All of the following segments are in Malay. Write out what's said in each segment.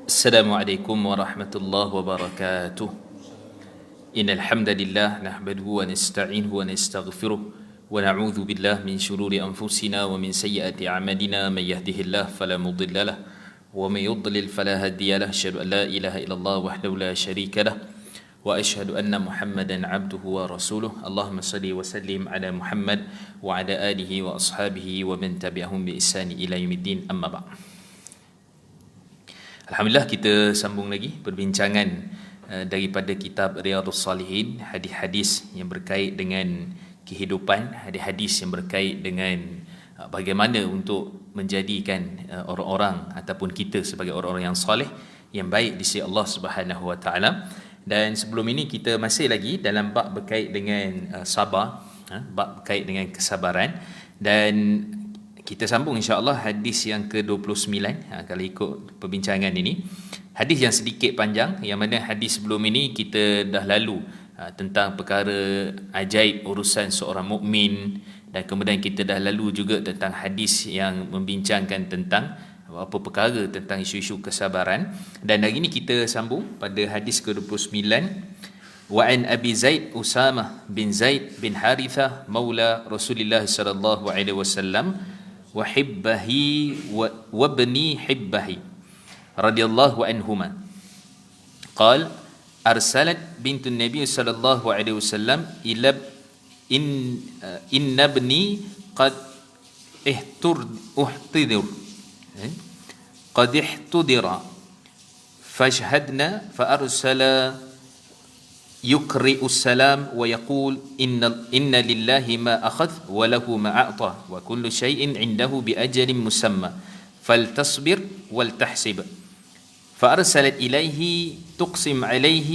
Assalamualaikum warahmatullahi wabarakatuh. Innal hamdalillah nahmaduhu wa nasta'inuhu wa nastaghfiruh wa na'udzu billahi min shururi anfusina wa min sayyiati a'malina may yahdihillahu fala mudilla lahu wa may yudlil fala hadiya lahu. Asyhadu an la ilaha illallah wahdahu la syarika lahu wa asyhadu anna Muhammadan 'abduhu wa rasuluh. Allahumma shalli wa sallim ala Muhammad wa ala alihi wa ashabihi wa man tabi'ahum bi ihsani ila yaumiddin. Amma ba'd. Alhamdulillah, kita sambung lagi perbincangan daripada kitab Riyadhus Salihin, hadis-hadis yang berkait dengan kehidupan, hadis-hadis yang berkait dengan bagaimana untuk menjadikan orang-orang ataupun kita sebagai orang-orang yang soleh, yang baik di sisi Allah Subhanahu wa taala. Dan sebelum ini kita masih lagi dalam bab berkait dengan sabar, bab berkait dengan kesabaran, dan kita sambung insya-Allah hadis yang ke-29 kalau ikut perbincangan ini. Hadis yang sedikit panjang, yang mana hadis sebelum ini kita dah lalu tentang perkara ajaib urusan seorang mukmin, dan kemudian kita dah lalu juga tentang hadis yang membincangkan tentang apa perkara tentang isu-isu kesabaran. Dan hari ini kita sambung pada hadis ke-29. Wa an Abi Zaid Usamah bin Zaid bin Harithah maula Rasulullah sallallahu alaihi wasallam wa hibbahi wa ibni hibbahi radhiyallahu anhuma qala arsalat bintun nabiy sallallahu alaihi wasallam ila inna ibni qad uhtidir قد احتضر فاشهدنا فأرسل يقرئ السلام ويقول إن لله ما أخذ وله ما أعطى وكل شيء عنده بأجل مسمى فلتصبر ولتحسب. فأرسلت إليه تقسم عليه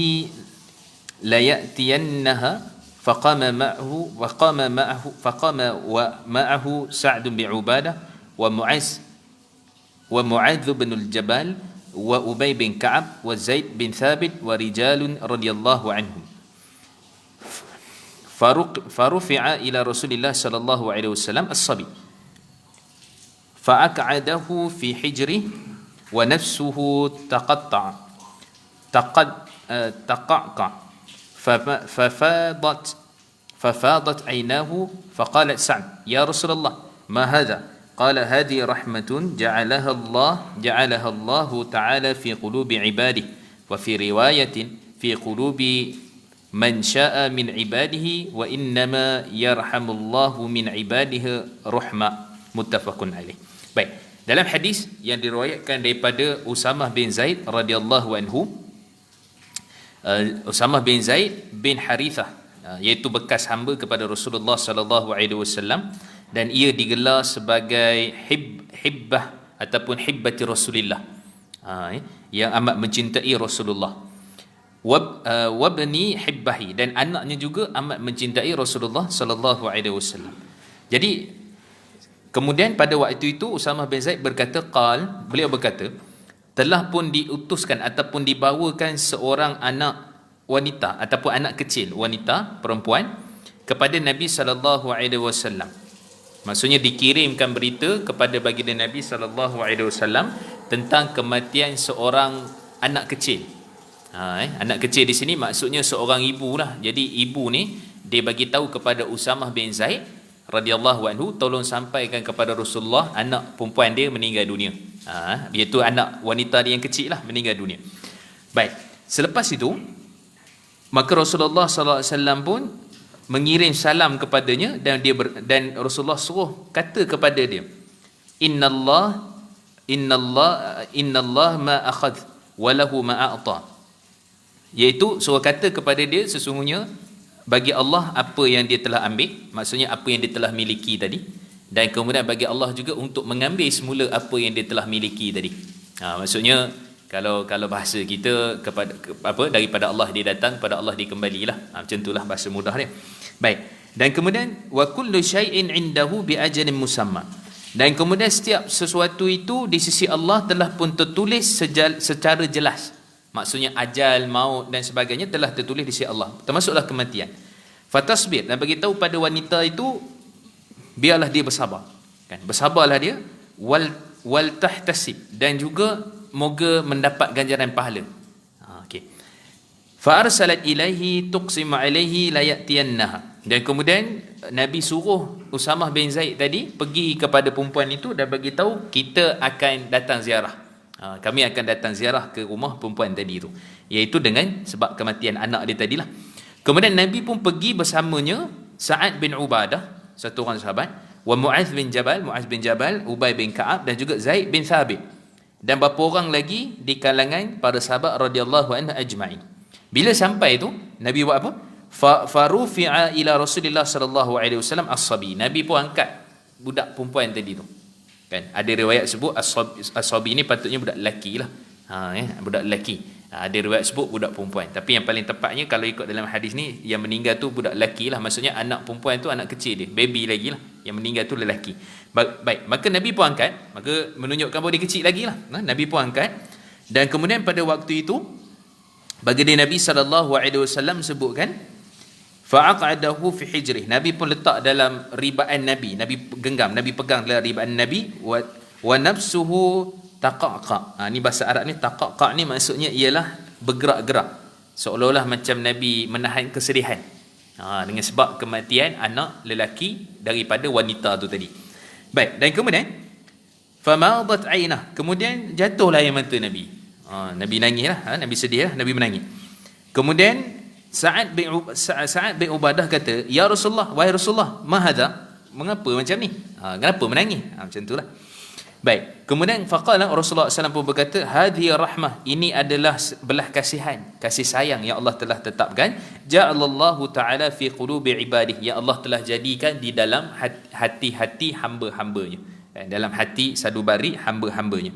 ليأتينها فقام ومعه سعد بن عبادة ومعاذ بن الجبال وأبي بن كعب وزيد بن ثابت ورجال رضي الله عنهم فرفع إلى رسول الله صلى الله عليه وسلم الصبي فأقعده في حجره ونفسه تقعقع ففاضت عيناه فقالت سعد يا رسول الله ما هذا؟ قال هذه رحمة جعلها الله تعالى في قلوب عباده وفي رواية في قلوب من شاء من عباده وإنما يرحم الله من عباده رحمة متفق عليه. Baik, dalam hadis yang diriwayatkan daripada Usamah bin Zaid radhiyallahu anhu, Usamah bin Zaid bin Harithah, iaitu bekas hamba kepada Rasulullah sallallahu alaihi wasallam, dan ia digelar sebagai hibbah ataupun hibbati Rasulillah, yang amat mencintai Rasulullah. Wabni hibbahi, dan anaknya juga amat mencintai Rasulullah sallallahu alaihi wasallam. Jadi kemudian pada waktu itu Usamah bin Zaid berkata, beliau berkata, telah pun diutuskan ataupun dibawakan seorang anak wanita ataupun anak kecil wanita perempuan kepada Nabi sallallahu alaihi wasallam. Maksudnya dikirimkan berita kepada baginda Nabi sallallahu alaihi wasallam tentang kematian seorang anak kecil. Anak kecil di sini maksudnya seorang ibu lah. Jadi ibu ni dia bagi tahu kepada Usamah bin Zaid radhiyallahu anhu, tolong sampaikan kepada Rasulullah anak perempuan dia meninggal dunia. Iaitu anak wanita dia yang kecil lah meninggal dunia. Baik, selepas itu maka Rasulullah sallallahu alaihi wasallam pun mengirim salam kepadanya, dan Rasulullah suruh kata kepada dia, Innallah ma akhadh wa lahu ma a'ta. Iaitu suruh kata kepada dia, sesungguhnya bagi Allah apa yang dia telah ambil, maksudnya apa yang dia telah miliki tadi, dan kemudian bagi Allah juga untuk mengambil semula apa yang dia telah miliki tadi. Maksudnya kalau bahasa kita daripada Allah dia datang, pada Allah dia kembalilah. Macam itulah bahasa mudah dia. Baik. Dan kemudian wa kullu syai'in 'indahu bi ajalin musamma. Dan kemudian setiap sesuatu itu di sisi Allah telah pun tertulis secara jelas. Maksudnya ajal, maut dan sebagainya telah tertulis di sisi Allah, termasuklah kematian. Fatasbir, dan bagi tahu pada wanita itu biarlah dia bersabar. Kan, bersabarlah dia, wal tahtasib, dan juga moga mendapat ganjaran pahala. Okey. Fa arsalat ilaihi tuqsimu alaihi la ya'tiyannaha. Dan kemudian Nabi suruh Usamah bin Zaid tadi pergi kepada perempuan itu dan bagi tahu kita akan datang ziarah. Kami akan datang ziarah ke rumah perempuan tadi itu, iaitu dengan sebab kematian anak dia tadilah. Kemudian Nabi pun pergi bersamanya Sa'ad bin Ubadah, satu orang sahabat, wa Mu'adz bin Jabal, Ubay bin Ka'ab, dan juga Zaid bin Thabit, dan beberapa orang lagi di kalangan para sahabat radhiyallahu anhu ajma'in. Bila sampai tu, Nabi buat apa? Farufi'a ila Rasulillah sallallahu alaihi wasallam as-sabi. Nabi pun angkat budak perempuan tadi tu. Kan, ada riwayat sebut as-sabi ni patutnya budak lelaki lah. Budak lelaki. Ada riwayat sebut budak perempuan. Tapi yang paling tepatnya kalau ikut dalam hadis ni, yang meninggal tu budak lelaki lah. Maksudnya anak perempuan tu anak kecil dia, baby lagi lah. Yang meninggal tu lelaki. Baik, maka Nabi pun angkat, maka menunjukkan bahawa dia kecil lagi lah. Nabi pun angkat. Dan kemudian pada waktu itu, baginda Nabi SAW sebutkan, fa'aqadahu fi hijrih. Nabi pun letak dalam ribaan Nabi. Nabi genggam, Nabi pegang dalam ribaan Nabi. Wa nafsuhu taqaqa. Ni bahasa Arab ni, taqaqa ni maksudnya ialah bergerak-gerak, seolah-olah macam Nabi menahan kesedihan dengan sebab kematian anak lelaki daripada wanita tu tadi. Baik, dan kemudian famadat ainah, kemudian jatuhlah air mata Nabi. Nabi nangis lah, Nabi sedih lah, Nabi menangis. Kemudian Sa'ad bin Ubadah kata, ya Rasulullah, wahai Rasulullah, ma hadha, mengapa macam ni? Kenapa menangis? Macam itulah. Baik, kemudian faqala Rasulullah SAW pun berkata, hadhihi rahmah, ini adalah belah kasihan, kasih sayang yang Allah telah tetapkan. Ja'alallahu ta'ala fi qulubi ibadih, yang Allah telah jadikan di dalam hati-hati hamba-hambanya, dalam hati sadubari hamba-hambanya.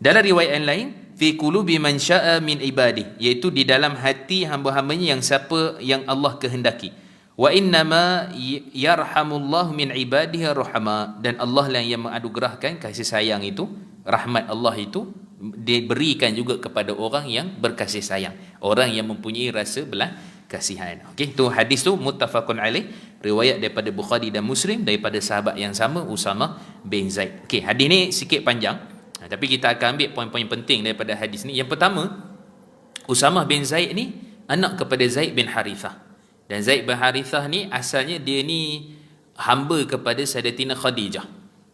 Dalam riwayat yang lain, fi qulubi man syaa min ibadih, iaitu di dalam hati hamba-hambanya yang siapa yang Allah kehendaki. Wa innama yarhamullahu min ibadihi rahama, dan Allah lah yang menganugerahkan kasih sayang itu, rahmat Allah itu diberikan juga kepada orang yang berkasih sayang, orang yang mempunyai rasa belah kasihan. Okey, tu hadis tu muttafaqun alaih, riwayat daripada Bukhari dan Muslim daripada sahabat yang sama, Usamah bin Zaid. Okey, hadis ni sikit panjang, tapi kita akan ambil poin-poin penting daripada hadis ni. Yang pertama, Usamah bin Zaid ni anak kepada Zaid bin Harithah. Dan Zaid bin Harithah ni asalnya dia ni hamba kepada Sayyidatina Khadijah.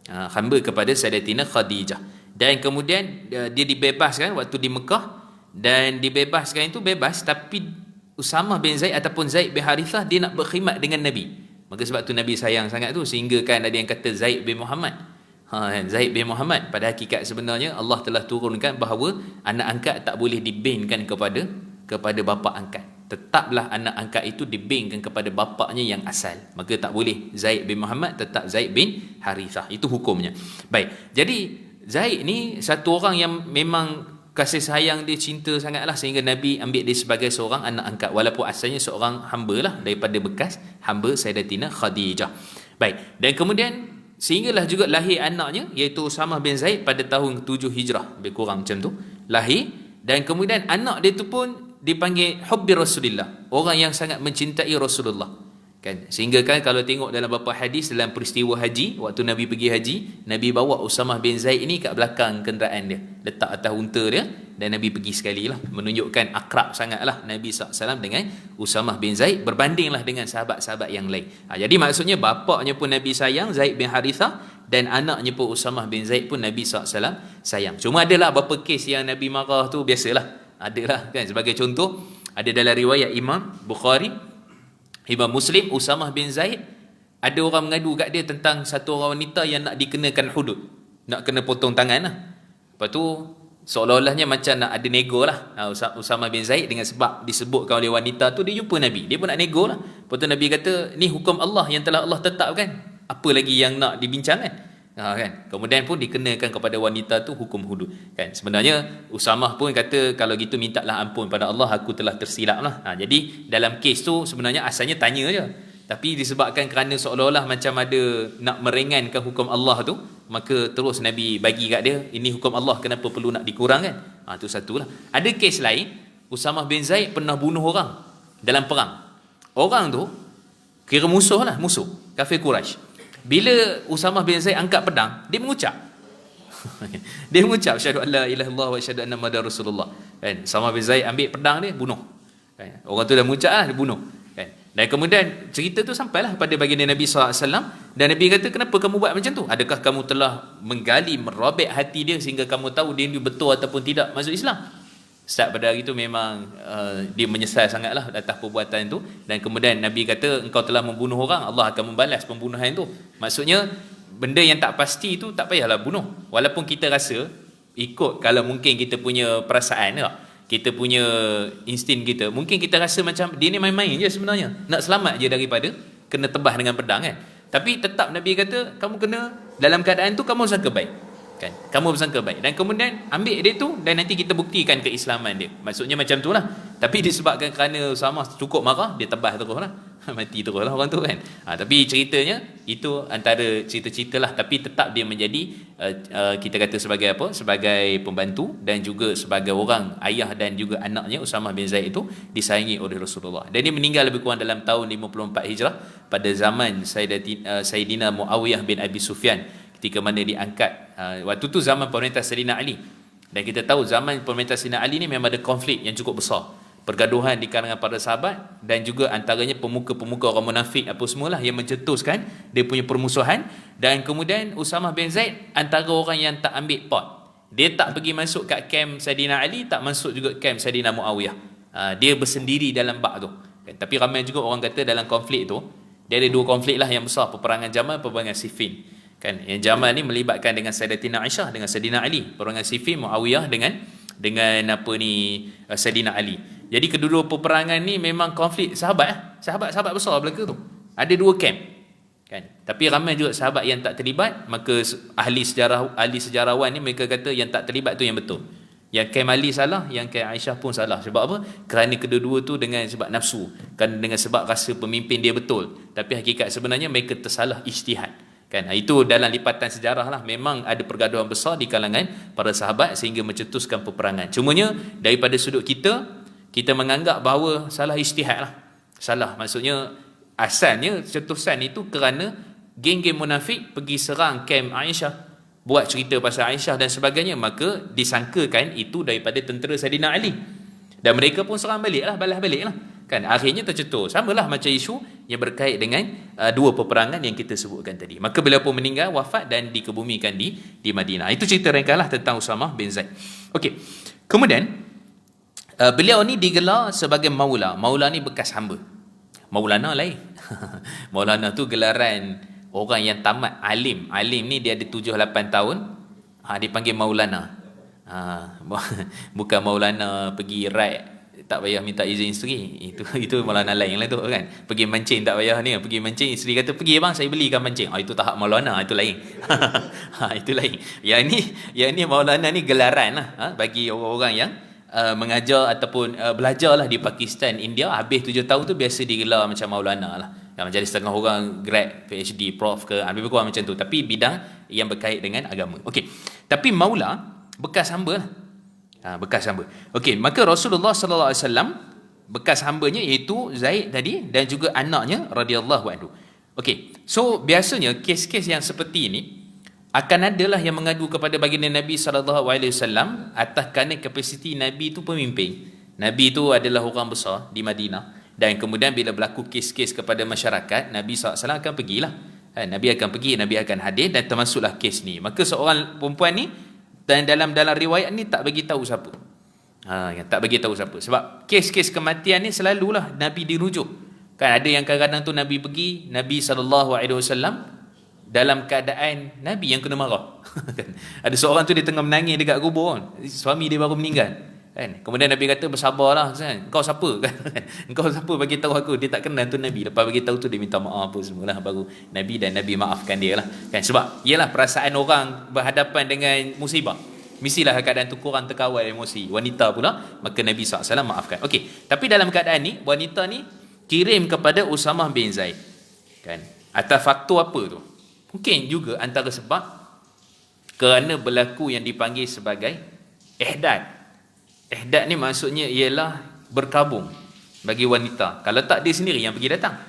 Hamba kepada Sayyidatina Khadijah. Dan kemudian dia dibebaskan waktu di Mekah, dan dibebaskan itu bebas, tapi Usamah bin Zaid ataupun Zaid bin Harithah dia nak berkhidmat dengan Nabi. Maka sebab tu Nabi sayang sangat tu, sehingga kan ada yang kata Zaid bin Muhammad. Zaid bin Muhammad, pada hakikat sebenarnya Allah telah turunkan bahawa anak angkat tak boleh dibinkan kepada bapa angkat. Tetaplah anak angkat itu dibingkan kepada bapaknya yang asal. Maka tak boleh Zaid bin Muhammad, tetap Zaid bin Harithah. Itu hukumnya. Baik, jadi Zaid ni satu orang yang memang kasih sayang dia, cinta sangatlah, sehingga Nabi ambil dia sebagai seorang anak angkat, walaupun asalnya seorang hamba lah, daripada bekas hamba Sayyidatina Khadijah. Baik, dan kemudian sehinggalah juga lahir anaknya, iaitu Usamah bin Zaid pada tahun 7 Hijrah, lebih kurang macam tu lahir. Dan kemudian anak dia tu pun dipanggil hubbi Rasulillah, orang yang sangat mencintai Rasulullah. Kan, sehingga kan kalau tengok dalam beberapa hadis dalam peristiwa haji, waktu Nabi pergi haji, Nabi bawa Usamah bin Zaid ni kat belakang kenderaan dia, letak atas unta dia, dan Nabi pergi sekali lah, menunjukkan akrab sangatlah Nabi SAW dengan Usamah bin Zaid, berbandinglah dengan sahabat-sahabat yang lain. Jadi maksudnya bapaknya pun Nabi sayang, Zaid bin Harithah, dan anaknya pun Usamah bin Zaid pun Nabi SAW sayang. Cuma adalah beberapa kes yang Nabi marah tu, biasalah, adalah kan. Sebagai contoh, ada dalam riwayat Imam Bukhari, Imam Muslim, Usamah bin Zaid, ada orang mengadu kat dia tentang satu orang wanita yang nak dikenakan hudud, nak kena potong tangan lah. Lepas tu seolah-olahnya macam nak ada nego lah. Usamah bin Zaid, dengan sebab disebutkan oleh wanita tu, dia jumpa Nabi, dia pun nak nego lah. Lepas tu Nabi kata, ni hukum Allah yang telah Allah tetapkan, apa lagi yang nak dibincangkan? Kan? Kemudian pun dikenakan kepada wanita tu hukum hudud. Kan? Sebenarnya Usamah pun kata, kalau gitu mintalah ampun pada Allah, aku telah tersilap lah. Jadi dalam kes tu sebenarnya asalnya tanya je, tapi disebabkan kerana seolah-olah macam ada nak meringankan hukum Allah tu, maka terus Nabi bagi kat dia, ini hukum Allah, kenapa perlu nak dikurangkan? Itu satu lah. Ada kes lain, Usamah bin Zaid pernah bunuh orang dalam perang. Orang tu kira musuh lah, musuh kafir Quraisy. Bila Usamah bin Zaid angkat pedang, dia mengucap. Dia mengucap syahadu an la ilaha illallah wa syahadu anna muhammadar rasulullah. Kan? Usamah bin Zaid ambil pedang dia, bunuh. Kan? Orang tu dah mengucap lah, dia bunuh. Kan? Dan kemudian cerita tu sampailah pada baginda Nabi SAW, dan Nabi kata, kenapa kamu buat macam tu? Adakah kamu telah menggali, merobek hati dia sehingga kamu tahu dia ni betul ataupun tidak masuk Islam? Start pada hari itu memang dia menyesal sangatlah atas perbuatan itu, dan kemudian Nabi kata, engkau telah membunuh orang, Allah akan membalas pembunuhan itu. Maksudnya benda yang tak pasti itu tak payahlah bunuh, walaupun kita rasa ikut, kalau mungkin kita punya perasaan tak, kita punya insting kita, mungkin kita rasa macam dia ni main-main je sebenarnya, nak selamat je daripada kena tebas dengan pedang kan. Tapi tetap Nabi kata, kamu kena dalam keadaan tu kamu sangka baik kan, kamu bersangka baik, dan kemudian ambil dia tu, dan nanti kita buktikan keislaman dia. Maksudnya macam tu lah. Tapi disebabkan kerana Usamah cukup marah, dia tebas terus lah, mati terus lah orang tu kan. Tapi ceritanya itu antara cerita-cerita lah, tapi tetap dia menjadi kita kata sebagai apa, sebagai pembantu dan juga sebagai orang ayah dan juga anaknya. Usamah bin Zaid itu disayangi oleh Rasulullah, dan dia meninggal lebih kurang dalam tahun 54 Hijrah pada zaman Sayyidina Muawiyah bin Abi Sufyan, ketika mana diangkat waktu tu zaman pemerintah Sayyidina Ali. Dan kita tahu zaman pemerintah Sayyidina Ali ni memang ada konflik yang cukup besar, pergaduhan di kalangan para sahabat, dan juga antaranya pemuka-pemuka orang munafik apa semualah yang mencetuskan dia punya permusuhan. Dan kemudian Usamah bin Zaid antara orang yang tak ambil part, dia tak pergi masuk kat kamp Sayyidina Ali, tak masuk juga kamp Sayyidina Muawiyah. Dia bersendiri dalam bak tu. Tapi ramai juga orang kata dalam konflik tu, dia ada dua konflik lah yang besar, peperangan Jamal, peperangan Siffin. Kan, yang Jamal ni melibatkan dengan Sayyidatina Aisyah dengan Sayyidina Ali, peperangan Siffin Muawiyah dengan apa ni Sayyidina Ali. Jadi kedua-dua peperangan ni memang konflik sahabat sahabat besar belaka tu. Ada dua kamp kan. Tapi ramai juga sahabat yang tak terlibat, maka ahli sejarawan ni mereka kata yang tak terlibat tu yang betul. Yang kamp Ali salah, yang kamp Aisyah pun salah. Sebab apa? Kerana kedua-dua tu dengan sebab nafsu, kan, dengan sebab rasa pemimpin dia betul. Tapi hakikat sebenarnya mereka tersalah ijtihad. Kan, itu dalam lipatan sejarah lah, memang ada pergaduhan besar di kalangan para sahabat sehingga mencetuskan peperangan. Cumanya daripada sudut kita menganggap bahawa salah ijtihad lah. Salah, maksudnya asalnya cetusan itu kerana geng-geng munafik pergi serang kamp Aisyah, buat cerita pasal Aisyah dan sebagainya, maka disangkakan itu daripada tentera Sayyidina Ali, dan mereka pun serang balik lah, balas balik lah kan. Akhirnya tercetus samalah macam isu yang berkait dengan dua peperangan yang kita sebutkan tadi. Maka beliau pun meninggal, wafat dan dikebumikan di Madinah. Itu cerita ringkaslah tentang Usamah bin Zaid. Okey. Kemudian beliau ni digelar sebagai maula. Maula ni bekas hamba. Maulana lain. Maulana tu gelaran orang yang tamat alim. Alim ni dia ada 7-8 tahun, dipanggil maulana. Bukan maulana pergi ride tak payah minta izin isteri, itu maulana lain lah tu kan. Pergi mancing tak payah ni, pergi mancing isteri kata pergi bang saya belikan mancing, itu tahap maulana, itu lain. Itu lain. Yang ni maulana ni gelaran lah bagi orang-orang yang mengajar ataupun belajar lah di Pakistan, India, habis 7 tahun tu biasa digelar macam maulana lah. Macam ada setengah orang grad PhD, prof ke, lebih kurang macam tu, tapi bidang yang berkait dengan agama. Okey. Tapi maula bekas hamba lah. Bekas hamba. Okey, maka Rasulullah sallallahu alaihi wasallam bekas hambanya iaitu Zaid tadi, dan juga anaknya radhiyallahu anhu. Okey. So biasanya kes-kes yang seperti ini akan adalah yang mengadu kepada baginda Nabi sallallahu alaihi wasallam atas kerana kapasiti Nabi itu pemimpin. Nabi itu adalah orang besar di Madinah, dan kemudian bila berlaku kes-kes kepada masyarakat, Nabi SAW akan pergilah. Nabi akan pergi, Nabi akan hadir, dan termasuklah kes ni. Maka seorang perempuan ni, dan dalam riwayat ni tak bagi tahu siapa. Tak bagi tahu siapa. Sebab kes-kes kematian ni selalulah Nabi dirujuk. Kan ada yang kadang-kadang tu Nabi pergi, Nabi SAW dalam keadaan Nabi yang kena marah. Ada seorang tu dia tengah menangis dekat kubur kan. Suami dia baru meninggal. Kan? Kemudian Nabi kata bersabarlah, kan? Engkau siapa? Kan? Engkau siapa bagi tahu aku? Dia tak kenal tu Nabi. Lepas bagi tahu tu dia minta maaf apa semualah, baru Nabi, dan Nabi maafkan dia lah. Kan? Sebab ialah perasaan orang berhadapan dengan musibah, mestilah keadaan tu kurang terkawal emosi. Wanita pula, maka Nabi SAW maafkan. Okey, tapi dalam keadaan ni wanita ni kirim kepada Usamah bin Zaid. Kan? Atas faktor apa tu? Mungkin juga antara sebab kerana berlaku yang dipanggil sebagai ihdad. Ihdad ni maksudnya ialah berkabung bagi wanita. Kalau tak dia sendiri yang pergi datang.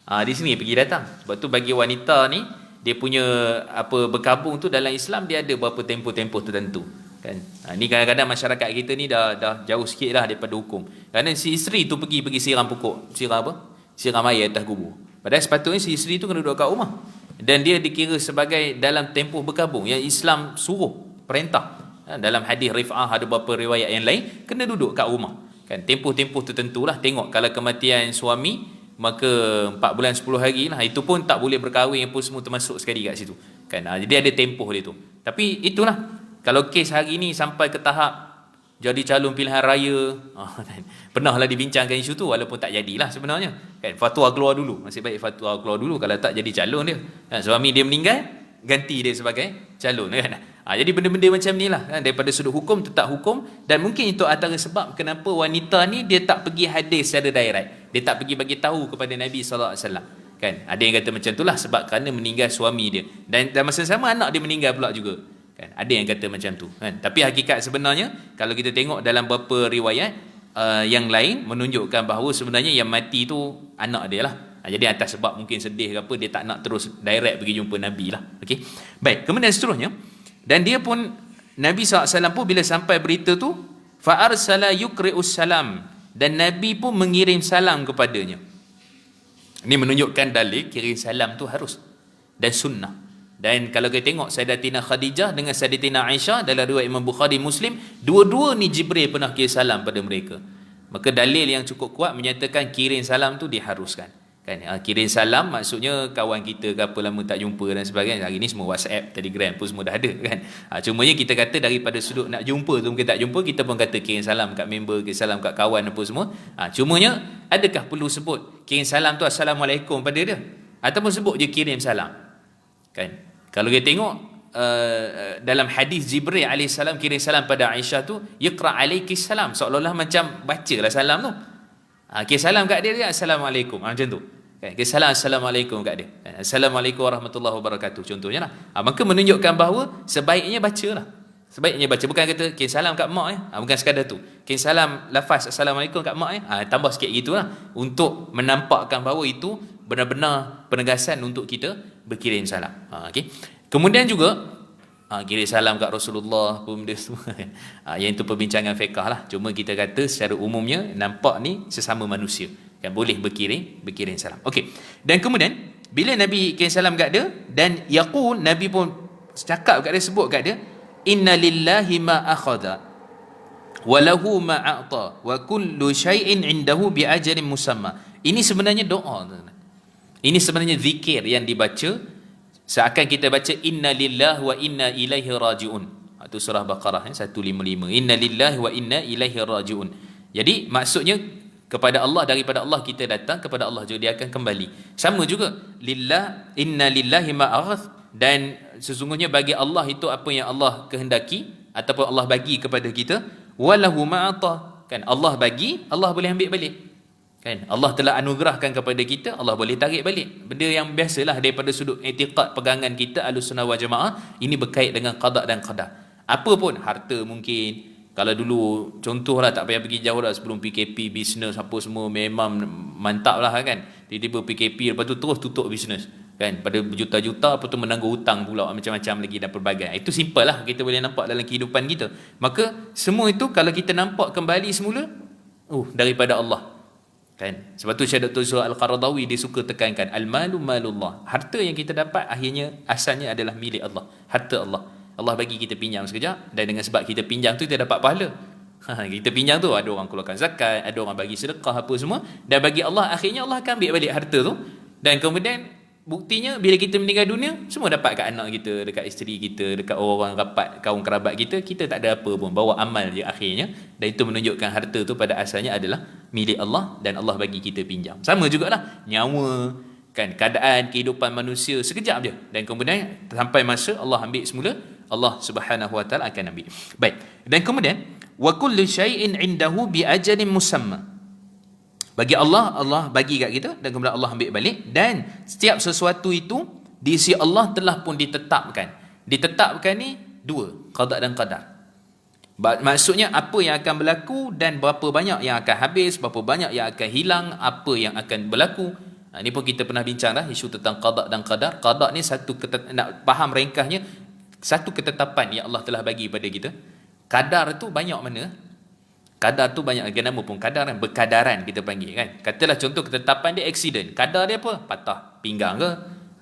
Dia sendiri pergi datang. Sebab tu bagi wanita ni dia punya apa berkabung tu dalam Islam dia ada beberapa tempoh-tempoh tertentu kan. Ni kadang-kadang masyarakat kita ni dah jauh sikit lah daripada hukum. Kerana si isteri tu pergi siram pokok, siram apa? Siram air atas kubur. Padahal sepatutnya si isteri tu kena duduk kat rumah. Dan dia dikira sebagai dalam tempoh berkabung yang Islam suruh, perintah. Dalam hadis Rif'ah ada beberapa riwayat yang lain kena duduk kat rumah. Kan tempoh-tempoh tertentulah, tengok kalau kematian suami maka 4 bulan 10 hari lah, itu pun tak boleh berkahwin pun semua termasuk sekali kat situ kan. Jadi ada tempoh dia tu. Tapi itulah, kalau kes hari ni sampai ke tahap jadi calon pilihan raya, pernahlah dibincangkan isu tu walaupun tak jadilah sebenarnya kan. Fatwa keluar dulu, nasib baik fatwa keluar dulu, kalau tak jadi calon dia kan. Suami dia meninggal, ganti dia sebagai calon kan. Jadi benda-benda macam ni lah kan, daripada sudut hukum tetap hukum. Dan mungkin itu antara sebab kenapa wanita ni dia tak pergi hadis secara direct, dia tak pergi bagi tahu kepada Nabi SAW kan. Ada yang kata macam itulah, sebab kerana meninggal suami dia, dan masa sama anak dia meninggal pula juga kan. Ada yang kata macam tu kan. Tapi hakikat sebenarnya kalau kita tengok dalam beberapa riwayat yang lain menunjukkan bahawa sebenarnya yang mati tu anak dia lah. Jadi atas sebab mungkin sedih ke apa, dia tak nak terus direct pergi jumpa Nabi lah. Okey. Baik, kemudian seterusnya, dan dia pun Nabi SAW pun bila sampai berita tu, fa arsala yuqri'us salam, dan Nabi pun mengirim salam kepadanya. Ini menunjukkan dalil kirim salam tu harus dan sunnah. Dan kalau kita tengok Sayyidatina Khadijah dengan Sayyidatina Aisyah dalam riwayat Imam Bukhari Muslim, dua-dua ni Jibril pernah kirim salam pada mereka. Maka dalil yang cukup kuat menyatakan kirim salam tu diharuskan kan. Kirim salam maksudnya kawan kita ke apa lama tak jumpa dan sebagainya. Hari ni semua WhatsApp, Telegram pun semua dah ada kan. Cumanya kita kata daripada sudut nak jumpa tu mungkin tak jumpa, kita pun kata kirim salam kat member, kirim salam kat kawan apa semua. Cumanya adakah perlu sebut kirim salam tu Assalamualaikum pada dia, ataupun sebut je kirim salam kan. Kalau kita tengok dalam hadis Jibril alaihissalam kirim salam pada Aisyah tu, yaqra alaikis salam, seolah-olah macam bacalah salam tu. Kirim salam kat dia Assalamualaikum, macam tu kan. Kirim salam Assalamualaikum kat dia, Assalamualaikum warahmatullahi wabarakatuh contohnya lah. Maka menunjukkan bahawa sebaiknya bacalah, sebaiknya baca. Bukan kata kirim salam kat mak bukan sekadar tu, kirim salam lafaz Assalamualaikum kat mak tambah sikit gitulah, untuk menampakkan bahawa itu benar-benar penegasan untuk kita berkirim salam. Okay. Kemudian juga kirim salam kat Rasulullah pun benda semua yang itu perbincangan fiqh lah. Cuma kita kata secara umumnya nampak ni sesama manusia kan, boleh berkirim salam. Okey. Dan kemudian bila Nabi kirim salam kat dia, dan yaqul, Nabi pun cakap kat dia, sebut kat dia, inna lillahi ma akhadha wa lahu ma a'ta wa kullu syai'in 'indahu bi ajalin musamma. Ini sebenarnya doa. Ini sebenarnya zikir yang dibaca seakan kita baca inna lillahi wa inna ilaihi raji'un. Itu surah Baqarah 155. Inna lillahi wa inna ilaihi raji'un. Jadi maksudnya kepada Allah, daripada Allah kita datang, kepada Allah juga dia akan kembali. Sama juga lillah, inna lillahi ma aghadh, dan sesungguhnya bagi Allah itu apa yang Allah kehendaki ataupun Allah bagi kepada kita, walahu ma ata, kan Allah bagi, Allah boleh ambil balik. Kan Allah telah anugerahkan kepada kita, Allah boleh tarik balik. Benda yang biasalah daripada sudut i'tiqad pegangan kita Ahlussunnah wal Jamaah, ini berkait dengan qada dan qadar. Apa pun harta mungkin, kalau dulu contohlah tak payah pergi jauh dah, sebelum PKP bisnes apa semua memang mantap lah kan. Tiba-tiba PKP lepas tu terus tutup bisnes kan, pada berjuta-juta, apa tu menanggung hutang pula macam-macam lagi dan pelbagai. Itu simple lah kita boleh nampak dalam kehidupan kita. Maka semua itu kalau kita nampak kembali semula daripada Allah kan. Sebab tu Syekh Dr. Zul Al-Qaradawi dia suka tekankan al-malu malullah. Harta yang kita dapat akhirnya asalnya adalah milik Allah, harta Allah. Allah bagi kita pinjam sekejap, dan dengan sebab kita pinjam tu kita dapat pahala. Kita pinjam tu ada orang keluarkan zakat, ada orang bagi sedekah apa semua, dan bagi Allah akhirnya Allah akan ambil balik harta tu. Dan kemudian buktinya bila kita meninggal dunia, semua dapat kat anak kita, dekat isteri kita, dekat orang rapat, kaum kerabat kita. Kita tak ada apa pun, bawa amal je akhirnya. Dan itu menunjukkan harta tu pada asalnya adalah milik Allah, dan Allah bagi kita pinjam. Sama jugalah nyawa kan, keadaan kehidupan manusia sekejap je, dan kemudian sampai masa Allah ambil semula, Allah Subhanahu wa taala akan ambil. Baik. Dan kemudian wa kullu syai'in 'indahu bi ajalin musamma. Bagi Allah, Allah bagi kat kita, dan kemudian Allah ambil balik. Dan setiap sesuatu itu di sisi Allah telah pun ditetapkan. Ditetapkan ni dua, qada dan qadar. Maksudnya apa yang akan berlaku dan berapa banyak yang akan habis, berapa banyak yang akan hilang, apa yang akan berlaku. Ini pun kita pernah bincang dah, isu tentang qada dan qadar. Qada ni nak faham ringkasnya, satu ketetapan yang Allah telah bagi pada kita. Kadar tu banyak mana? Kadar tu banyak, nama pun kadar kan, berkadaran kita panggil kan. Katalah contoh ketetapan dia accident. Kadar dia apa? Patah pinggang ke?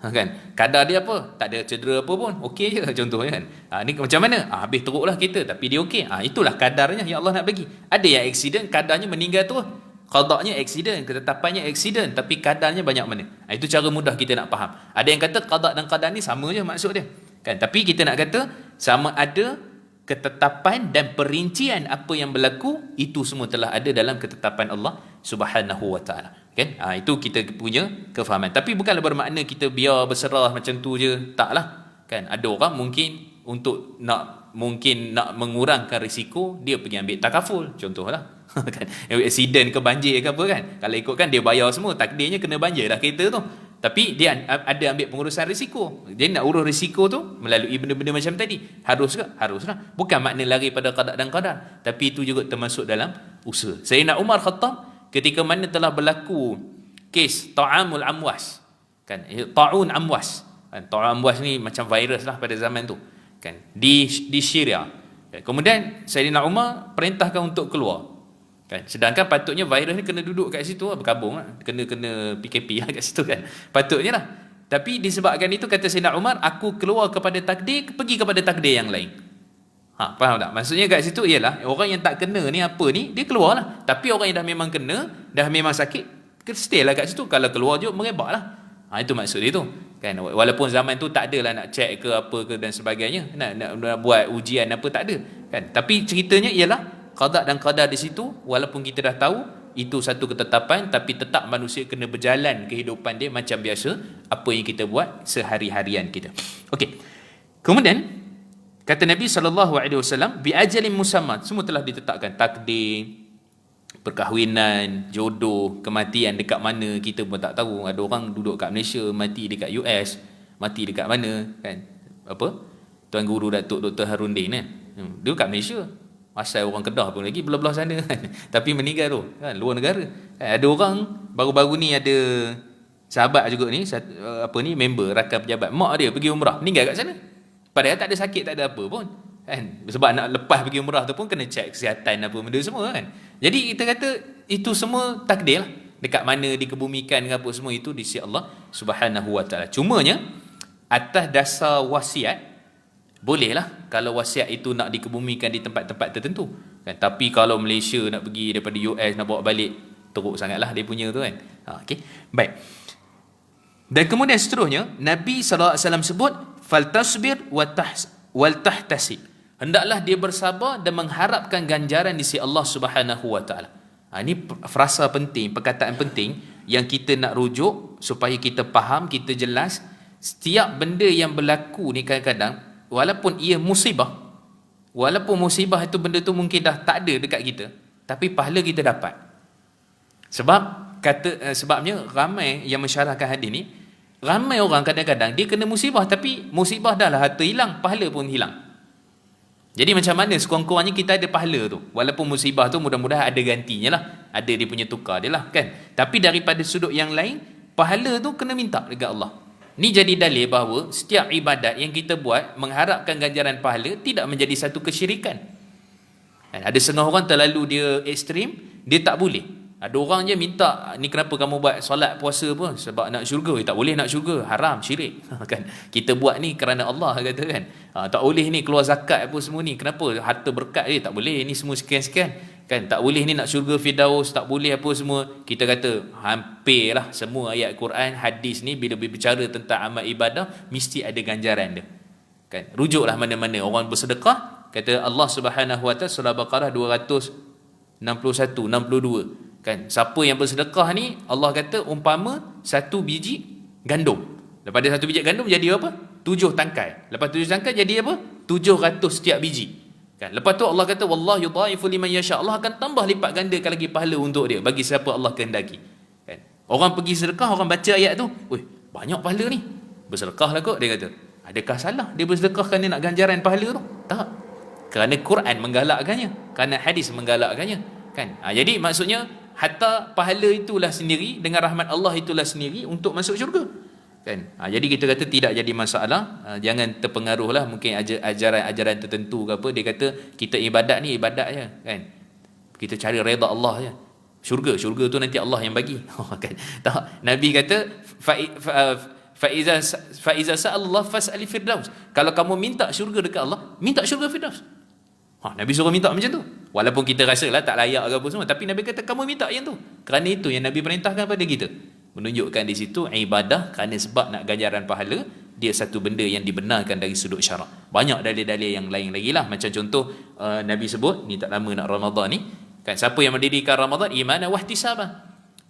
Kan? Kadar dia apa? Tak ada cedera apa pun. Okey je contohnya kan. Ni macam mana? Habis teruklah kita tapi dia okey. Itulah kadarnya yang Allah nak bagi. Ada yang accident kadarnya meninggal tu. Qadanya accident, ketetapannya accident, tapi kadarnya banyak mana? Itu cara mudah kita nak faham. Ada yang kata qada dan qadar ni sama je maksud dia. Kan? Tapi kita nak kata sama ada ketetapan dan perincian apa yang berlaku, itu semua telah ada dalam ketetapan Allah Subhanahu wa taala. Kan? Itu kita punya kefahaman. Tapi bukanlah bermakna kita biar berserah macam tu je, taklah. Kan? Ada orang mungkin untuk nak mengurangkan risiko, dia pergi ambil takaful, contohlah. Kan? Accident ke banjir ke apa kan? Kalau ikutkan dia bayar semua, takdirnya kena banjir dah kereta tu. Tapi dia ada ambil pengurusan risiko. Dia nak urus risiko tu melalui benda-benda macam tadi. Harus ke? Haruslah. Bukan makna lari pada qada dan qadar, tapi itu juga termasuk dalam usaha. Sayyidina Umar Khattab ketika mana telah berlaku kes ta'amul amwas. Kan? Ta'un amwas. Kan? Ta'un amwas ni macam virus lah pada zaman tu. Kan? Di Syria. Kan? Kemudian Sayyidina Umar perintahkan untuk keluar. Kan? Sedangkan patutnya virus ni kena duduk kat situ lah, berkabung lah. Kena PKP lah kat situ kan. Patutnya lah. Tapi disebabkan itu kata Sayyidina Umar, aku keluar kepada takdir, pergi kepada takdir yang lain. Faham tak? Maksudnya kat situ ialah orang yang tak kena ni apa ni, dia keluar lah. Tapi orang yang dah memang kena, dah memang sakit, stay lah kat situ. Kalau keluar je merebak lah. Itu maksud dia tu. Kan? Walaupun zaman tu tak adalah nak check ke apa ke dan sebagainya, nak buat ujian apa tak ada. Kan? Tapi ceritanya ialah qada dan qadar di situ, walaupun kita dah tahu itu satu ketetapan, tapi tetap manusia kena berjalan kehidupan dia macam biasa apa yang kita buat sehari-harian kita. Okey. Kemudian kata Nabi SAW, bi ajalin musamma, semua telah ditetapkan, takdir, perkahwinan, jodoh, kematian dekat mana kita pun tak tahu. Ada orang duduk kat Malaysia mati dekat US, mati dekat mana kan? Apa? Tuan Guru Datuk Dr. Harundin kan. Dia kat Malaysia. Asal orang Kedah pun lagi belah-belah sana kan. Tapi meninggal tu kan, luar negara. Ada orang baru-baru ni ada sahabat juga ni, member rakan pejabat, mak dia pergi umrah, meninggal kat sana. Padahal tak ada sakit, tak ada apa pun kan. Sebab nak lepas pergi umrah tu pun kena cek kesihatan apa benda semua kan. Jadi kita kata itu semua takdir lah. Dekat mana dikebumikan ke apa semua itu di sisi Allah Subhanahu wa taala. Cumanya atas dasar wasiat, bolehlah kalau wasiat itu nak dikebumikan di tempat-tempat tertentu kan. Tapi kalau Malaysia nak pergi daripada US nak bawa balik, teruk sangatlah dia punya tu kan. Okey. Baik. Dan kemudian seterusnya Nabi SAW sebut faltasbir wal tahtasib. Hendaklah dia bersabar dan mengharapkan ganjaran di sisi Allah Subhanahu wa taala. Ini frasa penting, perkataan penting yang kita nak rujuk supaya kita faham, kita jelas. Setiap benda yang berlaku ni kadang-kadang, walaupun ia musibah, walaupun musibah itu benda tu mungkin dah tak ada dekat kita, tapi pahala kita dapat. Sebabnya ramai yang mensyarahkan hadis ni, ramai orang kadang-kadang dia kena musibah, tapi musibah dah lah, harta hilang, pahala pun hilang. Jadi macam mana sekurang-kurangnya kita ada pahala tu, walaupun musibah tu mudah-mudahan ada gantinya lah, ada dia punya tukar dia lah kan. Tapi daripada sudut yang lain, pahala tu kena minta dekat Allah. Ni jadi dalil bahawa setiap ibadat yang kita buat mengharapkan ganjaran pahala tidak menjadi satu kesyirikan. Ada setengah orang terlalu dia ekstrim, dia tak boleh. Ada orang je minta, ni kenapa kamu buat solat puasa pun? Sebab nak syurga. Tak boleh nak syurga, haram, syirik. Kan? Kita buat ni kerana Allah kata kan. Tak boleh ni keluar zakat apa semua ni. Kenapa? Harta berkat tak boleh. Ni semua sekian-sekian. Kan? Tak boleh ni nak syurga Firdaus, tak boleh apa semua. Kita kata hampirlah semua ayat Quran, hadis ni bila berbicara tentang amal ibadah mesti ada ganjaran dia. Kan? Rujuklah mana-mana orang bersedekah, kata Allah Subhanahu wa taala surah Baqarah 261 62. Kan? Siapa yang bersedekah ni Allah kata umpama satu biji gandum. Lepas ada satu biji gandum jadi apa? 7 tangkai. Lepas 7 tangkai jadi apa? 700 setiap biji. Kan? Lepas tu Allah kata wallahu yudha'ifu liman yasha. Allah akan tambah lipat gandakan lagi pahala untuk dia bagi siapa Allah kehendaki. Kan? Orang pergi sedekah, orang baca ayat tu, "Oi, banyak pahala ni. Bersedekahlah kot," dia kata. Adakah salah dia bersedekah kerana nak ganjaran pahala tu? Tak. Kerana Quran menggalakkannya, kerana hadis menggalakkannya. Kan? Jadi maksudnya hatta pahala itulah sendiri dengan rahmat Allah itulah sendiri untuk masuk syurga. Kan? Jadi kita kata tidak jadi masalah. Jangan terpengaruhlah mungkin ajaran-ajaran tertentu ke apa. Dia kata kita ibadat ni ibadat je, kan? Kita cari redha Allah je. Syurga tu nanti Allah yang bagi. Kan? Tak. Nabi kata fa iza sa'allah fas'ali firdaus. Kalau kamu minta syurga dekat Allah, minta syurga firdaus. Nabi suruh minta macam tu. Walaupun kita rasa lah tak layak ke apa semua, tapi Nabi kata kamu minta yang tu. Kerana itu yang Nabi perintahkan pada kita. Menunjukkan di situ ibadah kerana sebab nak ganjaran pahala, dia satu benda yang dibenarkan dari sudut syarak. Banyak dalil-dalil yang lain lagi lah. Macam contoh Nabi sebut, ni tak lama nak Ramadan ni, kan, siapa yang mendirikan Ramadan imanan wa ihtisaban,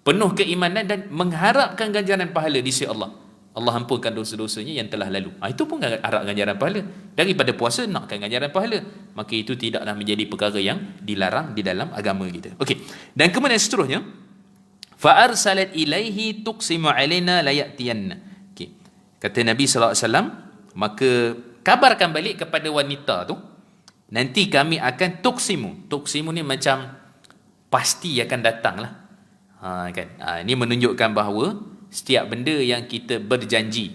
penuh keimanan dan mengharapkan ganjaran pahala di sisi Allah. Allah ampunkan dosa-dosanya yang telah lalu. Itu pun harap ganjaran pahala. Daripada puasa nakkan ganjaran pahala, maka itu tidaklah menjadi perkara yang dilarang di dalam agama kita. Okey. Dan kemudian seterusnya, fa arsalat ilaihi tuqsimu alaina la ya'tiyanna. Okey. Kata Nabi sallallahu alaihi wasallam, maka kabarkan balik kepada wanita tu, nanti kami akan tuqsimu. Tuqsimu ni macam pasti akan datanglah. Kan. Ini menunjukkan bahawa setiap benda yang kita berjanji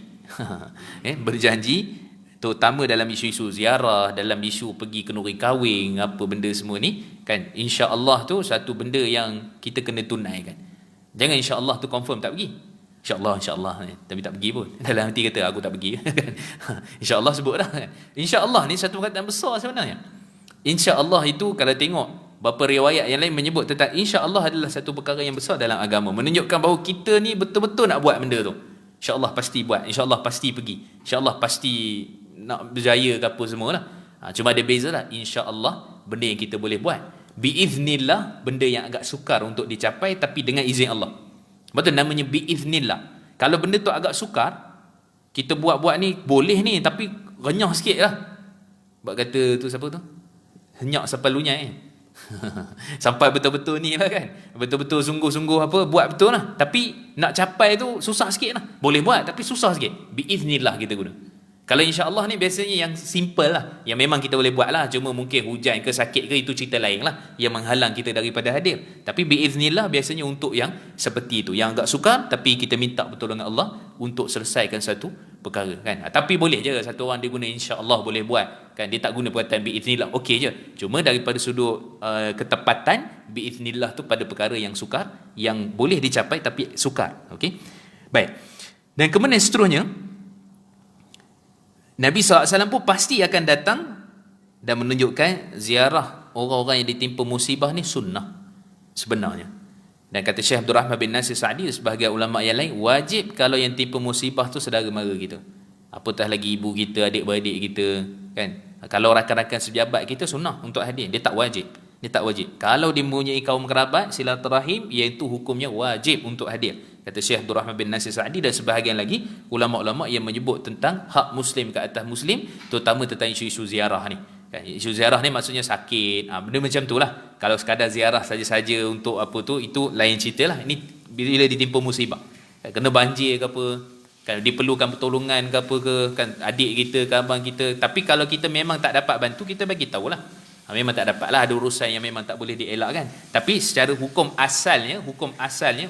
berjanji, terutama dalam isu-isu ziarah, dalam isu pergi kenduri kahwin, apa benda semua ni, kan, insya-Allah tu satu benda yang kita kena tunaikan. Jangan insya-Allah tu confirm tak pergi. Insya-Allah tapi tak pergi pun. Dalam hati kata aku tak pergi. Insya-Allah sebut dah. Insya-Allah ni satu perkataan besar sebenarnya. Insya-Allah itu kalau tengok beberapa riwayat yang lain menyebut tentang insya-Allah adalah satu perkara yang besar dalam agama, menunjukkan bahawa kita ni betul-betul nak buat benda tu. Insya-Allah pasti buat, insya-Allah pasti pergi, insya-Allah pasti nak berjaya ke apa semualah. Cuma ada beza lah. Insya-Allah benda yang kita boleh buat. Biiznillah benda yang agak sukar untuk dicapai tapi dengan izin Allah. Betul namanya biiznillah. Kalau benda tu agak sukar, kita buat-buat ni boleh ni tapi renyah sikit lah. Sebab kata tu siapa tu? Henyak sampai lunyai. Sampai betul-betul ni lah, kan, betul-betul sungguh-sungguh apa buat betul lah, tapi nak capai tu susah sikit lah. Boleh buat tapi susah sikit. Biiznillah kita guna. Kalau insya-Allah ni biasanya yang simple lah, yang memang kita boleh buat lah, cuma mungkin hujan ke sakit ke itu cerita lain lah yang menghalang kita daripada hadir. Tapi biiznillah biasanya untuk yang seperti itu, yang agak sukar tapi kita minta pertolongan Allah untuk selesaikan satu perkara, kan. Tapi boleh je satu orang dia guna insya-Allah boleh buat, kan, dia tak guna perkataan biiznillah, okey je. Cuma daripada sudut ketepatan, biiznillah tu pada perkara yang sukar, yang boleh dicapai tapi sukar. Okey. Baik. Dan kemudian seterusnya, Nabi SAW pun pasti akan datang dan menunjukkan ziarah orang-orang yang ditimpa musibah ni sunnah sebenarnya. Dan kata Syekh Abdul Rahman bin Nasir Sa'di sebahagian ulama yang lain, wajib kalau yang timpa musibah tu saudara mara kita, apatah lagi ibu kita, adik-beradik kita, kan. Kalau rakan-rakan sejabat kita sunnah untuk hadir, dia tak wajib. Kalau dia mempunyai kaum kerabat silaturahim, iaitu hukumnya wajib untuk hadir. Kata Syekh Abdul Rahman bin Nasir Sa'di dan sebahagian lagi ulama-ulama yang menyebut tentang hak muslim ke atas muslim, terutama tentang isu-isu ziarah ni. Kan, isu ziarah ni maksudnya sakit, benda macam tu lah. Kalau sekadar ziarah saja-saja untuk apa tu, itu lain cerita lah. Ini bila ditimpa musibah, kan, kena banjir ke apa, kan, diperlukan pertolongan ke apa ke, kan, adik kita ke abang kita. Tapi kalau kita memang tak dapat bantu, kita bagi tahulah. Memang tak dapat lah, ada urusan yang memang tak boleh dielakkan. Tapi secara hukum asalnya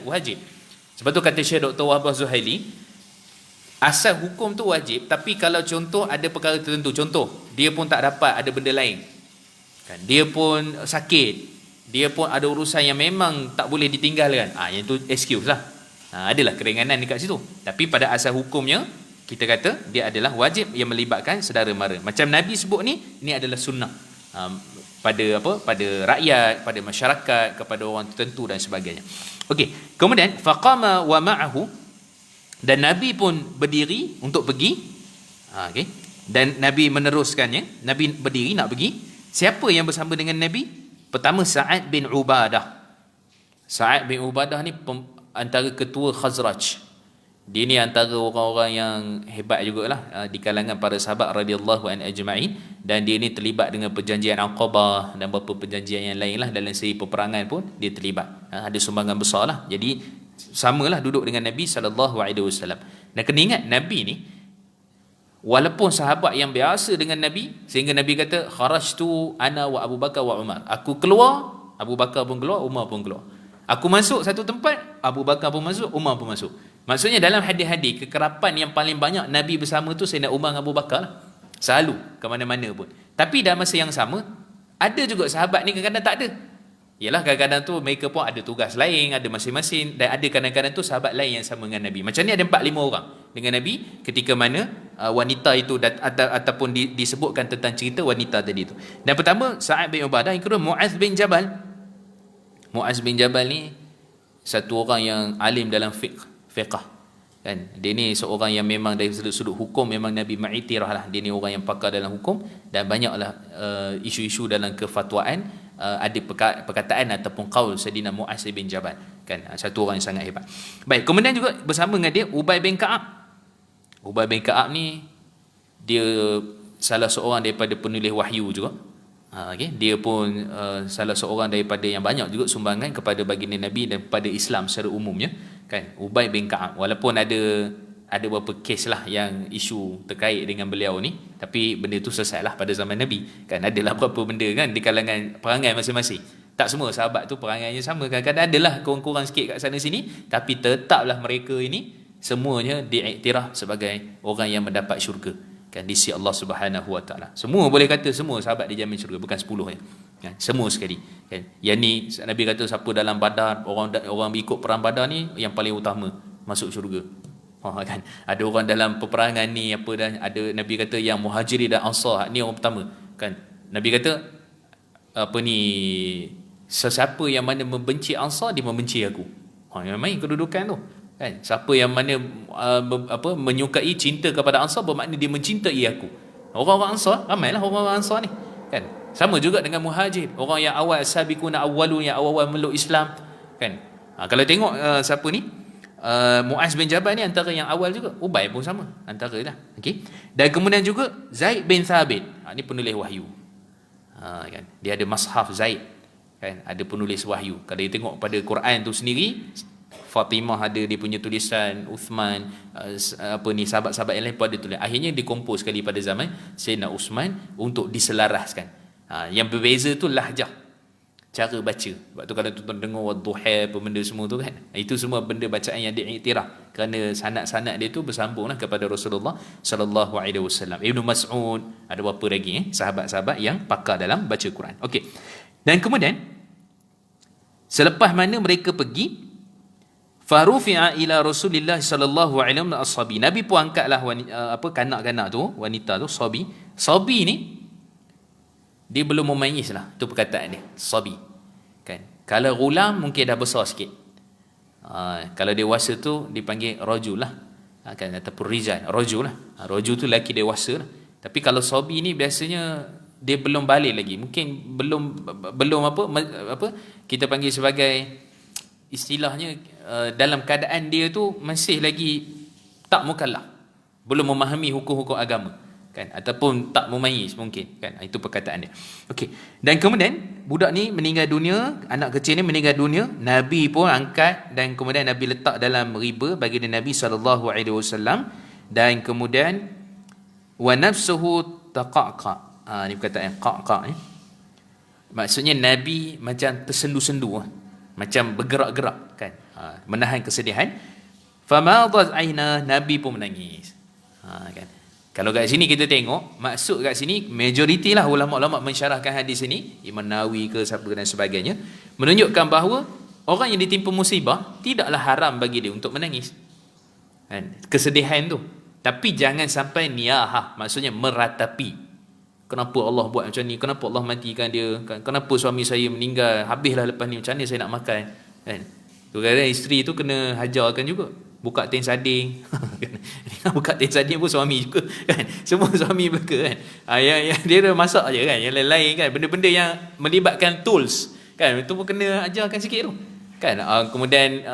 wajib. Sebab tu kata Syekh Dr. Wahbah Zuhaili, asal hukum tu wajib, tapi kalau contoh ada perkara tertentu, contoh dia pun tak dapat, ada benda lain, kan, dia pun sakit, dia pun ada urusan yang memang tak boleh ditinggalkan, yang tu excuse lah, adalah keringanan dekat situ. Tapi pada asal hukumnya kita kata dia adalah wajib yang melibatkan saudara mara. Macam Nabi sebut ni adalah sunnah, pada rakyat, pada masyarakat, kepada orang tertentu dan sebagainya. Okey, kemudian faqama wa ma'ahu, dan Nabi pun berdiri untuk pergi. Okey, dan Nabi meneruskannya, Nabi berdiri nak pergi. Siapa yang bersama dengan Nabi? Pertama Sa'ad bin Ubadah. Sa'ad bin Ubadah ni antara ketua Khazraj. Dia ni antara orang-orang yang hebat jugalah di kalangan para sahabat radhiyallahu anhu ajma'in, dan dia ni terlibat dengan perjanjian Aqabah dan beberapa perjanjian yang lain lah. Dalam seri peperangan pun dia terlibat, ada sumbangan besar lah. Jadi samalah duduk dengan Nabi SAW. Dan kena ingat Nabi ni walaupun sahabat yang biasa dengan Nabi, sehingga Nabi kata kharajtu ana wa Abu Bakar wa Umar, aku keluar, Abu Bakar pun keluar, Umar pun keluar. Aku masuk satu tempat, Abu Bakar pun masuk, Umar pun masuk. Maksudnya dalam hadis-hadis, kekerapan yang paling banyak Nabi bersama tu Sayyidina Umar dan Abu Bakar lah. Selalu, ke mana-mana pun. Tapi dalam masa yang sama, ada juga sahabat ni kadang-kadang tak ada. Yalah, kadang-kadang tu mereka pun ada tugas lain, ada masing-masing, dan ada kadang-kadang tu sahabat lain yang sama dengan Nabi. Macam ni ada 4-5 orang dengan Nabi ketika mana wanita itu ataupun disebutkan tentang cerita wanita tadi tu. Dan pertama Sa'ad bin Ubadah, yang kedua Mu'az bin Jabal. Mu'az bin Jabal ni satu orang yang alim dalam fiqh kan. Dia ni seorang yang memang dari sudut hukum memang Nabi ma'iktirah lah. Dia ni orang yang pakar dalam hukum, dan banyaklah isu-isu dalam kefatwaan, ada perkataan ataupun qaul Sayyidina Mu'az bin Jabal kan. Satu orang yang sangat hebat. Baik, kemudian juga bersama dengan dia Ubay bin Ka'ab. Ubay bin Ka'ab ni dia salah seorang daripada penulis wahyu juga. Okay. Dia pun salah seorang daripada yang banyak juga sumbangan kepada baginda Nabi dan kepada Islam secara umumnya kan. Ubay bin Ka'ab, walaupun ada beberapa kes lah yang isu terkait dengan beliau ni, tapi benda tu selesai lah pada zaman Nabi kan. Adalah beberapa benda kan di kalangan perangai masing-masing. Tak semua sahabat tu perangainya sama, kadang-kadang adalah kurang-kurang sikit kat sana sini, tapi tetaplah mereka ini semuanya diiktiraf sebagai orang yang mendapat syurga kan di sisi Allah Subhanahu Wa Taala. Semua boleh kata semua sahabat dijamin syurga, bukan 10 kan. Semua sekali kan. Yang ni Nabi kata siapa dalam Badar, orang ikut perang Badar ni yang paling utama masuk syurga. Kan. Ada orang dalam peperangan ni apa, dan ada Nabi kata yang Muhajirin dan Ansar ni orang pertama kan. Nabi kata apa ni, sesiapa yang mana membenci Ansar, dia membenci aku. Yang main kedudukan tu kan. Siapa yang mana menyukai cinta kepada Ansar, bermakna dia mencintai aku. Orang-orang Ansar, ramailah orang-orang Ansar ni kan. Sama juga dengan Muhajir, orang yang awal, sabiquna awwalun, yang awal-awal meluk Islam kan. Kalau tengok siapa ni, Mu'az bin Jabal ni antara yang awal juga. Ubay pun sama, antara lah. Okay. Dan kemudian juga Zaid bin Thabit, ni penulis wahyu kan. Dia ada Mashaf Zaid kan, ada penulis wahyu. Kalau dia tengok pada Quran tu sendiri, Fatimah ada dia punya tulisan, Uthman, sahabat-sahabat yang lain pun ada tulis. Akhirnya dikompos sekali pada zaman Sayyidina Uthman untuk diselaraskan. Yang berbeza tu lahjah, cara baca. Sebab tu kalau tuan dengar wadduha apa benda semua tu kan, itu semua benda bacaan yang diiktiraf kerana sanad-sanad dia tu bersambunglah kepada Rasulullah sallallahu alaihi wasallam. Ibnu Mas'ud, ada berapa lagi sahabat-sahabat yang pakar dalam baca Quran. Okey. Dan kemudian selepas mana mereka pergi, farufi'a ila Rasulillah sallallahu alaihi wasallam ashabi. Nabi pun angkatlah kanak-kanak tu, wanita tu, sabi. Sabi ni dia belum memayis lah, tu perkataan dia, sabi kan. Kalau gulam mungkin dah besar sikit, kalau dewasa tu dipanggil rajul lah kan, ataupun rijal. Rajul lah, rajul tu lelaki dewasa lah. Tapi kalau sabi ni biasanya dia belum balik lagi, mungkin belum apa kita panggil sebagai istilahnya, dalam keadaan dia tu masih lagi tak mukallaf, belum memahami hukum-hukum agama kan, ataupun tak memayis mungkin kan. Itu perkataan dia. Okey. Dan kemudian budak ni meninggal dunia, anak kecil ni meninggal dunia, Nabi pun angkat dan kemudian Nabi letak dalam riba bagi Nabi sallallahu alaihi wasallam. Dan kemudian wa nafsuhu taqaqa. Ni perkataan qaqa ni. Maksudnya Nabi macam tersendu-sendu, macam bergerak-gerak kan, menahan kesedihan. Famadhat aina, Nabi pun menangis kan. Kalau kat sini kita tengok, maksud kat sini majoriti lah ulama-ulama mensyarahkan hadis ini, Imam Nawawi ke siapa dan sebagainya, menunjukkan bahawa orang yang ditimpa musibah tidaklah haram bagi dia untuk menangis kan, kesedihan tu. Tapi jangan sampai niyahah, maksudnya meratapi. Kenapa Allah buat macam ni? Kenapa Allah matikan dia? Kenapa suami saya meninggal? Habislah lepas ni, macam mana saya nak makan? Kan? Kadang-kadang isteri tu kena hajarkan juga. Buka tin sarding. Buka tin sarding pun suami juga kan. Semua suami belaka kan. Yang dia dah masak je kan. Yang lain-lain kan, benda-benda yang melibatkan tools kan, itu pun kena ajarkan sikit tu kan. Kemudian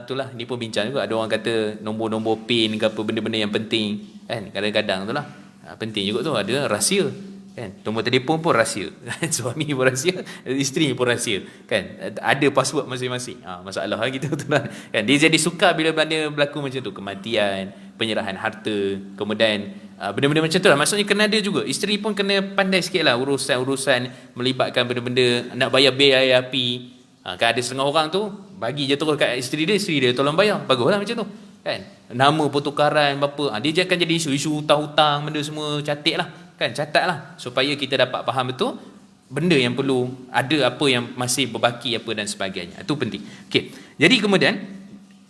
itulah, ni pun bincang juga. Ada orang kata nombor-nombor pin ke apa, benda-benda yang penting kan. Kadang-kadang tu lah penting juga tu, ada rahsia kan. Nombor telefon pun rahsia suami pun rahsia, isteri pun rahsia kan. Ada password masing-masing. Masalah gitu tu lah kan. Dia jadi sukar bila benda berlaku macam tu, kematian, penyerahan harta, kemudian benda-benda macam tu lah. Maksudnya kena ada juga, isteri pun kena pandai sikit lah urusan-urusan melibatkan benda-benda nak bayar bil air api Kan ada setengah orang tu bagi je terus kat isteri dia tolong bayar. Baguslah macam tu. Kan? Nama pertukaran berapa. Dia akan jadi isu hutang-hutang benda semua cantik lah. Kan? Catat lah supaya kita dapat faham betul benda yang perlu, ada apa yang masih berbaki apa dan sebagainya. Itu penting. Okey. Jadi kemudian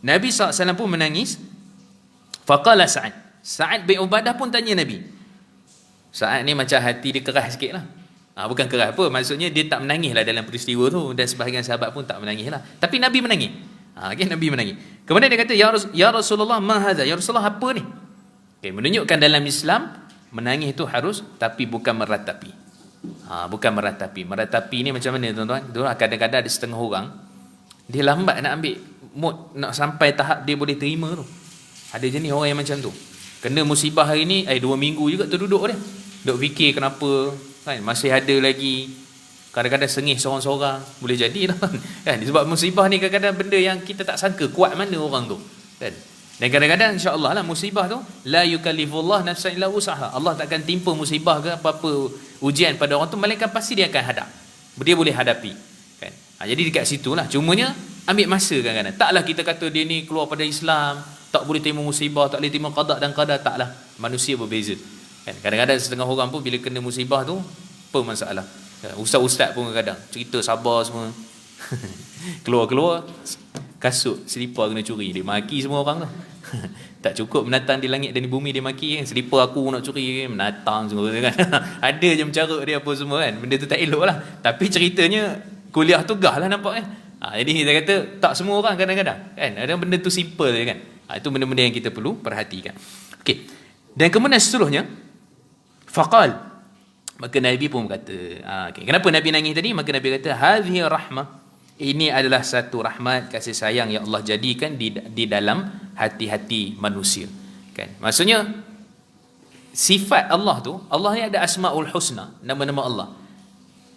Nabi SAW pun menangis. Faqala Sa'ad bin Ubadah pun tanya Nabi. Sa'ad ni macam hati dia keras sikit lah. Bukan keras apa, maksudnya dia tak menangis lah dalam peristiwa tu, dan sebahagian sahabat pun tak menangis lah. Tapi Nabi menangis. Nabi menangis. Kemudian dia kata, Ya Rasulullah, ma hadha? Ya Rasulullah, apa ni? Okay, menunjukkan dalam Islam menangis itu harus, tapi bukan meratapi. Bukan meratapi. Meratapi ni macam mana tuan-tuan? Kadang-kadang ada setengah orang dia lambat nak ambil mood, nak sampai tahap dia boleh terima tu. Ada jenis orang yang macam tu. Kena musibah hari ni, 2 minggu juga terduduk dia. Duk fikir kenapa, kan? Masih ada lagi. Kadang-kadang sengih seorang-seorang. Boleh jadi lah. Kan? Sebab musibah ni kadang-kadang benda yang kita tak sangka kuat mana orang tu. Kan? Dan kadang-kadang insya-Allah lah musibah tu la yukallifullah nafsan illa wus'aha. Allah takkan timpa musibah ke apa-apa ujian pada orang tu, melainkan pasti dia akan hadap. Dia boleh hadapi. Kan? Jadi dekat situlah. Cumanya ambil masa kadang-kadang. Taklah kita kata dia ni keluar pada Islam, tak boleh terima musibah, tak boleh terima qada dan qadar. Taklah. Manusia berbeza. Kan? Kadang-kadang setengah orang pun bila kena musibah tu, apa masalah? Ustaz-ustaz pun kadang cerita sabar semua. Keluar-keluar kasut, selipar kena curi. Dia maki semua orang tu. Tak cukup menatang di langit dan di bumi dia maki kan. Selipar aku nak curi kan. Menatang semua kan. Ada je mencarut dia apa semua kan. Benda tu tak elok lah. Tapi ceritanya kuliah tu gah lah nampak kan. Jadi kita kata tak semua orang kadang-kadang kan. Ada benda tu simple je kan. Itu benda-benda yang kita perlu perhatikan. Okey. Dan kemudian seterusnya faqal, maka Nabi pun berkata, okay. Kenapa Nabi nangis tadi? Maka Nabi kata, hadhihi rahmah, ini adalah satu rahmat, kasih sayang yang Allah jadikan di dalam hati-hati manusia. Kan? Maksudnya sifat Allah tu, Allah ni ada asmaul husna, nama-nama Allah.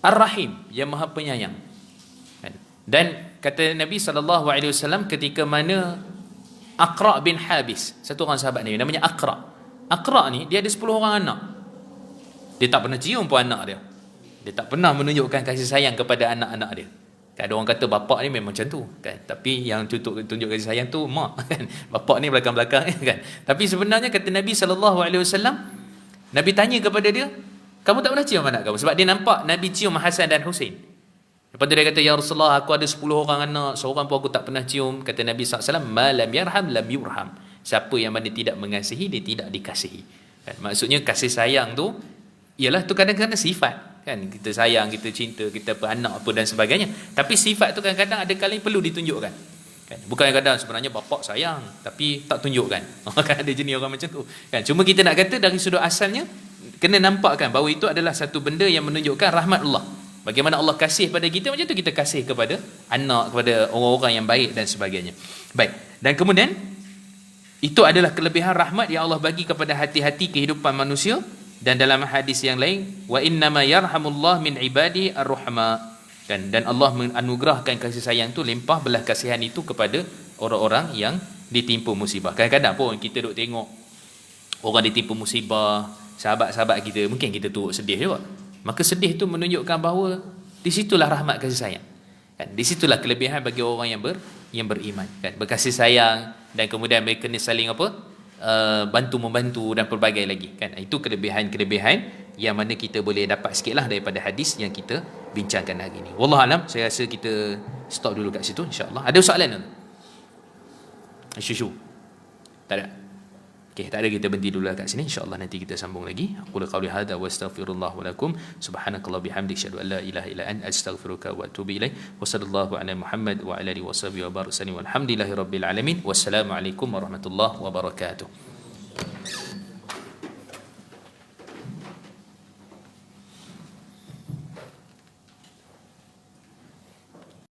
Ar-Rahim, yang Maha Penyayang. Kan? Dan kata Nabi SAW ketika mana Aqra bin Habis, satu orang sahabat Nabi namanya Aqra. Aqra ni dia ada 10 orang anak. Dia tak pernah cium pun anak dia. Dia tak pernah menunjukkan kasih sayang kepada anak-anak dia. Kan ada orang kata bapak ni memang macam tu kan. Tapi yang tunjuk kasih sayang tu mak kan. Bapak ni belakang-belakang kan. Tapi sebenarnya kata Nabi SAW, Nabi tanya kepada dia, kamu tak pernah cium anak kamu? Sebab dia nampak Nabi cium Hasan dan Husain. Lepas tu dia kata, ya Rasulullah, aku ada 10 orang anak, seorang pun aku tak pernah cium. Kata Nabi SAW, ma lam yarham lam yurham. Siapa yang mana tidak mengasihi, dia tidak dikasihi. Kan? Maksudnya kasih sayang tu ialah tu kadang-kadang sifat kan, kita sayang, kita cinta, kita anak apa dan sebagainya, tapi sifat tu kadang-kadang ada kali perlu ditunjukkan kan. Bukan kadang sebenarnya bapak sayang tapi tak tunjukkan. Kan ada jenis orang macam tu kan. Cuma kita nak kata dari sudut asalnya kena nampakkan bahawa itu adalah satu benda yang menunjukkan rahmat Allah. Bagaimana Allah kasih pada kita, macam tu kita kasih kepada anak, kepada orang-orang yang baik dan sebagainya. Baik, dan kemudian itu adalah kelebihan rahmat yang Allah bagi kepada hati-hati kehidupan manusia. Dan dalam hadis yang lain, wa innama yarhamullah min ibadi ar-ruhama, kan, dan Allah menganugerahkan kasih sayang tu, limpah belas kasihan itu kepada orang-orang yang ditimpa musibah. Kadang-kadang pun kita duk tengok orang ditimpa musibah, sahabat-sahabat kita, mungkin kita tu sedih juga. Maka sedih tu menunjukkan bahawa di situlah rahmat kasih sayang. Kan, di situlah kelebihan bagi orang yang beriman, kan, berkasih sayang, dan kemudian mereka ni saling apa? Bantu-membantu dan pelbagai lagi kan. Itu kelebihan-kelebihan yang mana kita boleh dapat sikitlah daripada hadis yang kita bincangkan hari ini. Wallahualam, saya rasa kita stop dulu kat situ insya-Allah. Ada soalan tak? Syushu. Tak ada. Okey, tak ada, kita berhenti dulu kat sini, insya-Allah nanti kita sambung lagi. Aku qauli hadza wa astaghfirullah wa lakum. Subhanakallah bihamdik, asyhadu an la ilaha illa anta, astaghfiruka wa atubu ilaik. Wa sallallahu ala Muhammad wa ala alihi wa sahbihi wa barik sallim. Walhamdulillahirabbil alamin. Wassalamu alaikum warahmatullahi wabarakatuh.